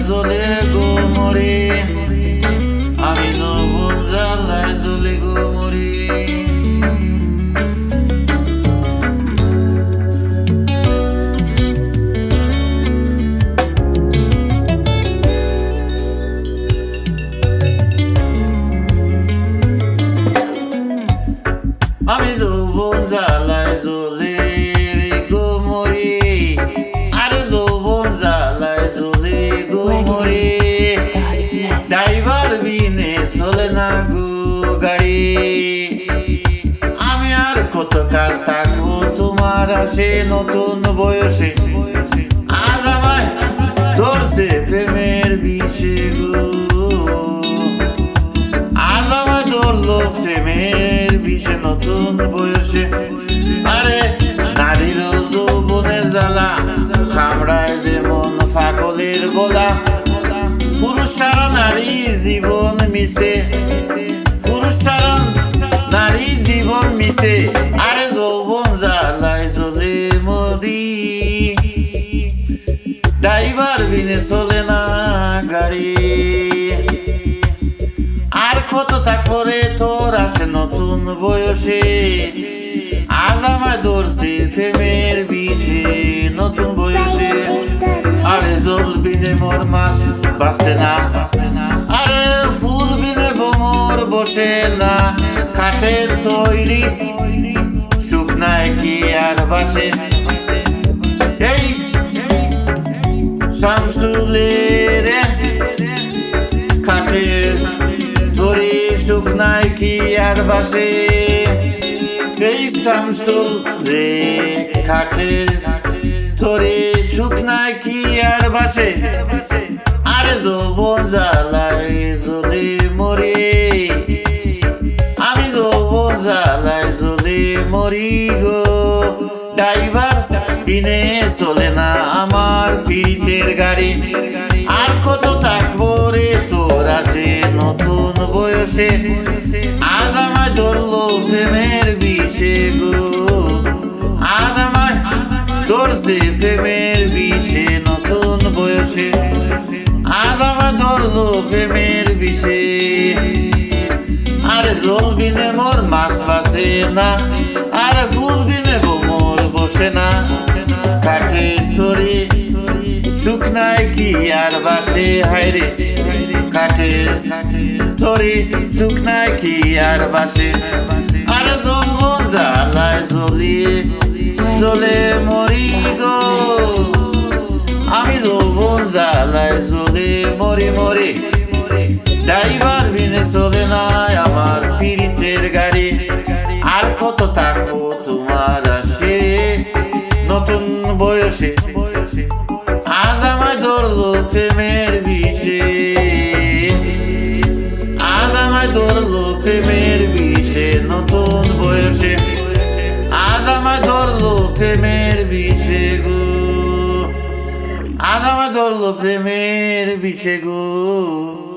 জ্বলে গো মরে, আমি যৌবন জ্বালায় জ্বলে গো মরে। আমি যৌবন জ্বালায় জ্বলে গো মরে, আরে যৌবন জ্বালায় জ্বলে গো মরে। ড্রাইভার বিনে চলে না গো গাড়ি, আমি আর কতকাল থাকবো তোমার আসে নতুন বয়সে। আজ আমায় ধরছে প্রেমের বিষে গো, আজ আমায় ধরলো প্রেমের বিষে নতুন বয়সে। আরে নারীর যৌবনের জ্বালা কামড়ায় যেমন পাগলের গলা, পুরুষ ছাড়া নারী জীবন মিশে, পুরুষ ছাড়া নারী জীবন মিশে। আরে যৌবন জ্বালায় জ্বলে মরি, ড্রাইভার বিনে চলে না গাড়ি। আর কত থাকবো রে তোর আসে নতুন বয়সে, আজ আমায় ধরছে প্রেমের বিষে নতুন বয়সে। আরে জল বিনে মোর মাছ বাঁচে না, আরে ফুল বিনে বোমর বসে না। কাঠের তৈরি শুকনায় কি আর বাসে, এই শামসুলের কাঠের তৈরি শুকনায় কি আর বাসে। এই শামসুল রে কাঠের তৈরি শুকনায় কি আর বাসে। আরে যৌবন জ্বালায় জ্বলে মরে, আমি যৌবন জ্বালায় জ্বলে মরি গো। ড্রাইভার বিনে চলে না আমার পীড়িতের গাড়ি, আর কত থাকবো রে তোর আছে নতুন বয়সে। আজ আমায় ধরলো প্রেমের বিষে গো, আজ আমায় ধরছে প্রেমের বিষে নতুন বয়সে। আজ আমায় ধরলো প্রেমের বিষে। আরে জল বিনে মোর মাছ বাঁচে না, আরে ফুল বিনে বোমর বসে না। কাঠের তরি শুকনায় কি আর বাসে, হায়রে কাঠের তরি শুকনায় কি আর বাসে। আরে যৌবন জ্বালায় জ্বলিয়ে জ্বলে মরি গো, আমি যৌবন জ্বালায় জ্বলে মরি মরি। ড্রাইভার বিনে চলে না আমার পীড়িতের গাড়ি, আর কত থাকবো তোমার আসে নতুন বয়সে। আজ আমায় ধরলো প্রেমের বিষে, আজ আমায় ধরলো প্রেমের বিষে নতুন বয়সে। আজ আমায় ধরলো প্রেমের বিষে গো, আজ আমায় ধরলো প্রেমের বিষে গো।